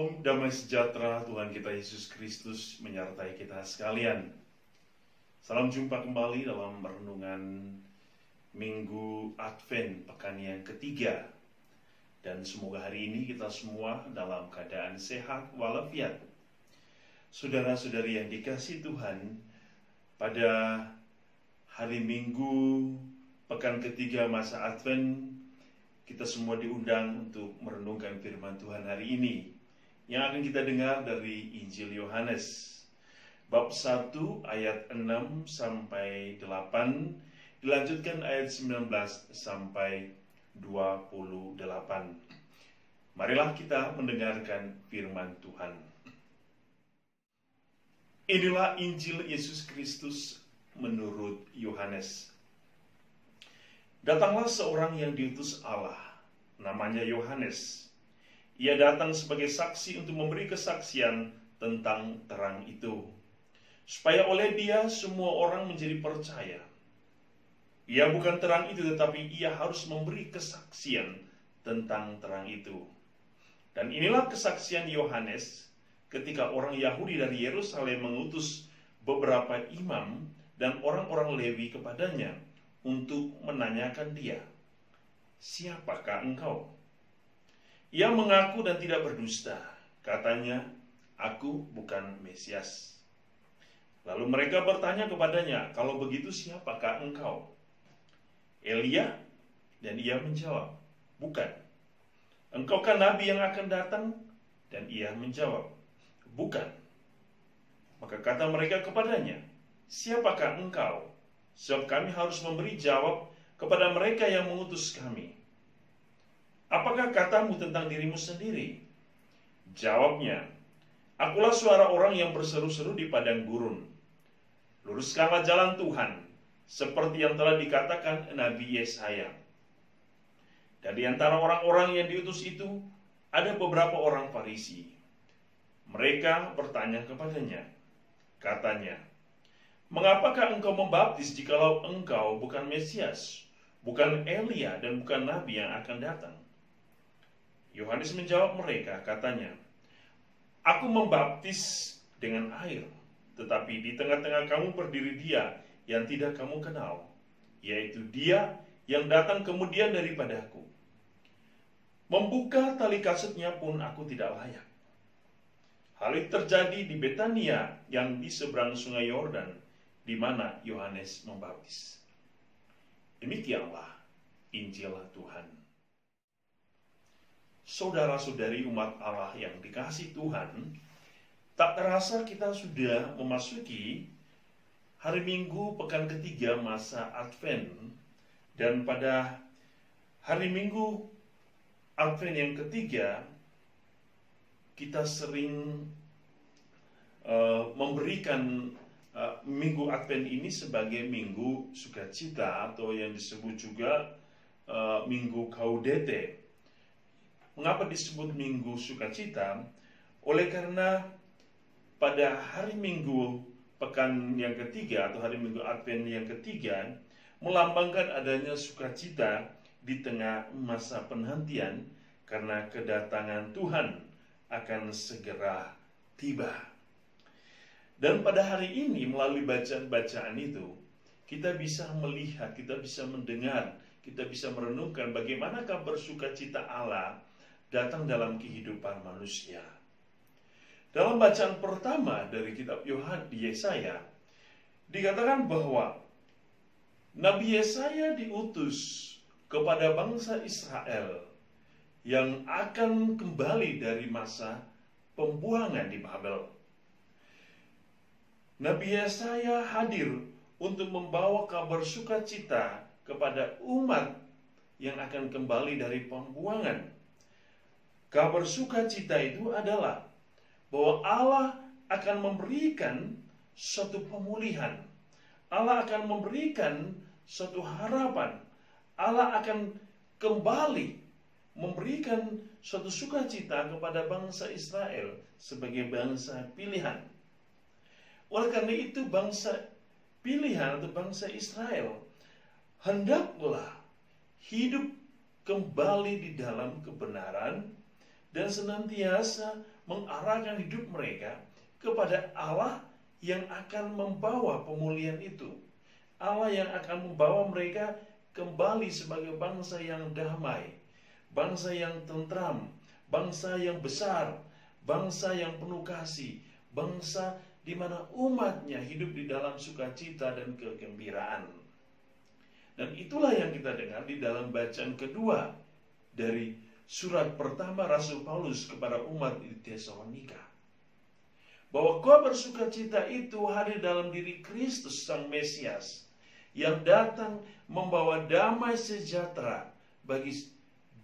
Shalom, damai sejahtera Tuhan kita Yesus Kristus menyertai kita sekalian. Salam jumpa kembali dalam renungan Minggu Advent pekan yang ketiga. Dan semoga hari ini kita semua dalam keadaan sehat walafiat. Saudara-saudari yang dikasihi Tuhan, pada hari Minggu pekan ketiga masa Advent, kita semua diundang untuk merenungkan firman Tuhan hari ini yang akan kita dengar dari Injil Yohanes bab 1 ayat 6 sampai 8, dilanjutkan ayat 19 sampai 28. Marilah kita mendengarkan firman Tuhan. Inilah Injil Yesus Kristus menurut Yohanes. Datanglah seorang yang diutus Allah, namanya Yohanes. Ia datang sebagai saksi untuk memberi kesaksian tentang terang itu, supaya oleh dia semua orang menjadi percaya. Ia bukan terang itu, tetapi ia harus memberi kesaksian tentang terang itu. Dan inilah kesaksian Yohanes ketika orang Yahudi dari Yerusalem mengutus beberapa imam dan orang-orang Lewi kepadanya untuk menanyakan dia, "Siapakah engkau?" Ia mengaku dan tidak berdusta. Katanya, "Aku bukan Mesias." Lalu mereka bertanya kepadanya, "Kalau begitu siapakah engkau?" "Elia?" Dan ia menjawab, "Bukan." "Engkaukah nabi yang akan datang?" Dan ia menjawab, "Bukan." Maka kata mereka kepadanya, "Siapakah engkau? Sebab kami harus memberi jawab kepada mereka yang mengutus kami. Apakah katamu tentang dirimu sendiri?" Jawabnya, "Akulah suara orang yang berseru-seru di padang gurun. Luruskanlah jalan Tuhan, seperti yang telah dikatakan Nabi Yesaya." Dan di antara orang-orang yang diutus itu, ada beberapa orang Farisi. Mereka bertanya kepadanya, katanya, "Mengapakah engkau membaptis jikalau engkau bukan Mesias, bukan Elia, dan bukan Nabi yang akan datang?" Yohanes menjawab mereka, katanya, "Aku membaptis dengan air, tetapi di tengah-tengah kamu berdiri dia yang tidak kamu kenal, yaitu dia yang datang kemudian daripadaku. Membuka tali kasutnya pun aku tidak layak." Hal itu terjadi di Betania yang di seberang sungai Yordan, di mana Yohanes membaptis. Demikianlah Injil Tuhan. Saudara-saudari umat Allah yang dikasihi Tuhan, tak terasa kita sudah memasuki hari Minggu pekan ketiga masa Advent. Dan pada hari Minggu Advent yang ketiga, kita sering memberikan Minggu Advent ini sebagai Minggu Sukacita, atau yang disebut juga Minggu Gaudete. Mengapa disebut Minggu Sukacita? Oleh karena pada hari Minggu pekan yang ketiga atau hari Minggu Advent yang ketiga melambangkan adanya sukacita di tengah masa penantian, karena kedatangan Tuhan akan segera tiba. Dan pada hari ini melalui bacaan-bacaan itu, kita bisa melihat, kita bisa mendengar, kita bisa merenungkan bagaimanakah bersukacita Allah datang dalam kehidupan manusia. Dalam bacaan pertama dari kitab Yesaya, dikatakan bahwa Nabi Yesaya diutus kepada bangsa Israel yang akan kembali dari masa pembuangan di Babel. Nabi Yesaya hadir untuk membawa kabar sukacita kepada umat yang akan kembali dari pembuangan. Kabar sukacita itu adalah bahwa Allah akan memberikan suatu pemulihan. Allah akan memberikan suatu harapan. Allah akan kembali memberikan suatu sukacita kepada bangsa Israel sebagai bangsa pilihan. Oleh karena itu, bangsa pilihan atau bangsa Israel hendaklah hidup kembali di dalam kebenaran, dan senantiasa mengarahkan hidup mereka kepada Allah yang akan membawa pemulihan itu. Allah yang akan membawa mereka kembali sebagai bangsa yang damai, bangsa yang tentram, bangsa yang besar, bangsa yang penuh kasih, bangsa di mana umatnya hidup di dalam sukacita dan kegembiraan. Dan itulah yang kita dengar di dalam bacaan kedua dari surat pertama Rasul Paulus kepada umat di Tesalonika. Bahwa kabar sukacita itu hadir dalam diri Kristus Sang Mesias yang datang membawa damai sejahtera bagi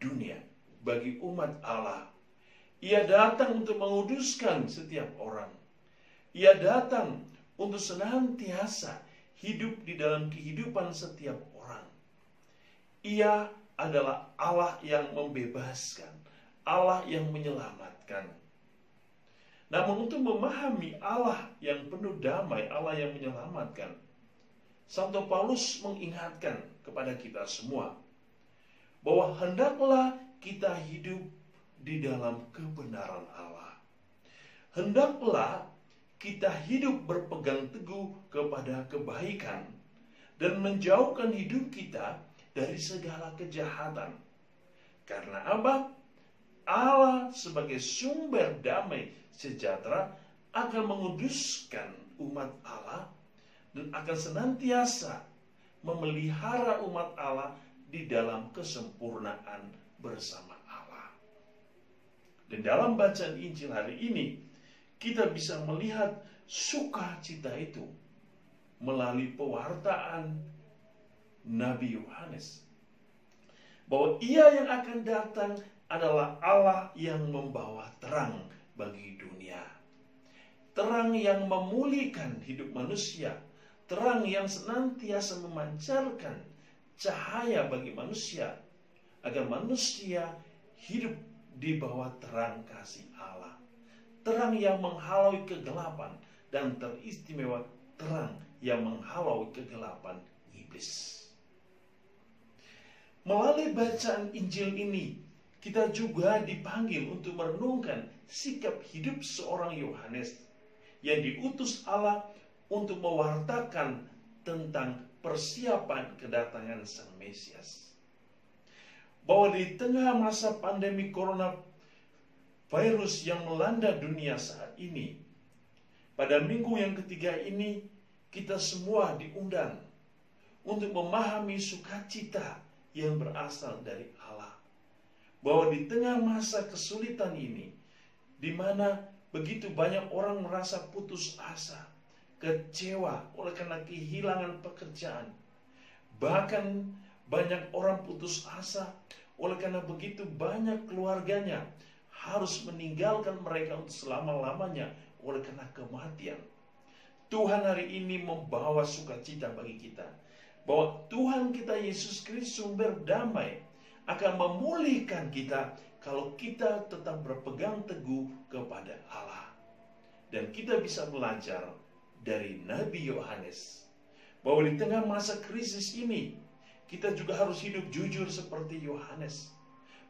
dunia, bagi umat Allah. Ia datang untuk menguduskan setiap orang. Ia datang untuk senantiasa hidup di dalam kehidupan setiap orang. Ia adalah Allah yang membebaskan, Allah yang menyelamatkan. Namun untuk memahami Allah yang penuh damai, Allah yang menyelamatkan, Santo Paulus mengingatkan kepada kita semua bahwa hendaklah kita hidup di dalam kebenaran Allah. Hendaklah kita hidup berpegang teguh kepada kebaikan dan menjauhkan hidup kita dari segala kejahatan. Karena apa? Allah sebagai sumber damai sejahtera akan menguduskan umat Allah dan akan senantiasa memelihara umat Allah di dalam kesempurnaan bersama Allah. Dan dalam bacaan Injil hari ini, kita bisa melihat sukacita itu melalui pewartaan Nabi Yohanes. Bahwa ia yang akan datang adalah Allah yang membawa terang bagi dunia. Terang yang memulihkan hidup manusia. Terang yang senantiasa memancarkan cahaya bagi manusia, agar manusia hidup di bawah terang kasih Allah. Terang yang menghalau kegelapan, dan teristimewa terang yang menghalau kegelapan iblis. Melalui bacaan Injil ini, kita juga dipanggil untuk merenungkan sikap hidup seorang Yohanes yang diutus Allah untuk mewartakan tentang persiapan kedatangan Sang Mesias. Bahwa di tengah masa pandemi coronavirus yang melanda dunia saat ini, pada minggu yang ketiga ini, kita semua diundang untuk memahami sukacita yang berasal dari Allah. Bahwa di tengah masa kesulitan ini, di mana begitu banyak orang merasa putus asa, kecewa oleh karena kehilangan pekerjaan. Bahkan banyak orang putus asa oleh karena begitu banyak keluarganya harus meninggalkan mereka untuk selama-lamanya oleh karena kematian. Tuhan hari ini membawa sukacita bagi kita. Bahwa Tuhan kita Yesus Kristus sumber damai akan memulihkan kita kalau kita tetap berpegang teguh kepada Allah. Dan kita bisa belajar dari Nabi Yohanes bahwa di tengah masa krisis ini kita juga harus hidup jujur seperti Yohanes,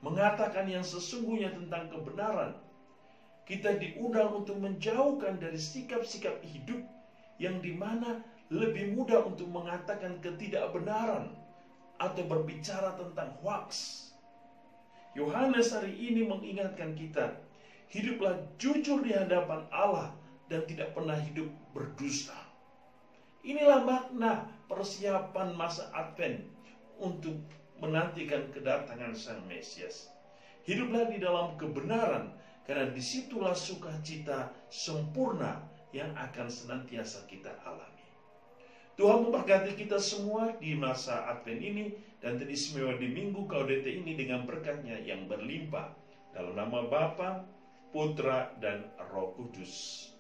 mengatakan yang sesungguhnya tentang kebenaran. Kita diundang untuk menjauhkan dari sikap-sikap hidup yang dimana lebih mudah untuk mengatakan ketidakbenaran atau berbicara tentang hoax. Yohanes hari ini mengingatkan kita, hiduplah jujur di hadapan Allah dan tidak pernah hidup berdusta. Inilah makna persiapan masa Advent untuk menantikan kedatangan Sang Mesias. Hiduplah di dalam kebenaran, karena disitulah sukacita sempurna yang akan senantiasa kita alami. Tuhan memberkati kita semua di masa Advent ini, dan teristimewa di Minggu Gaudete ini dengan berkat-Nya yang berlimpah. Dalam nama Bapa, Putra, dan Roh Kudus.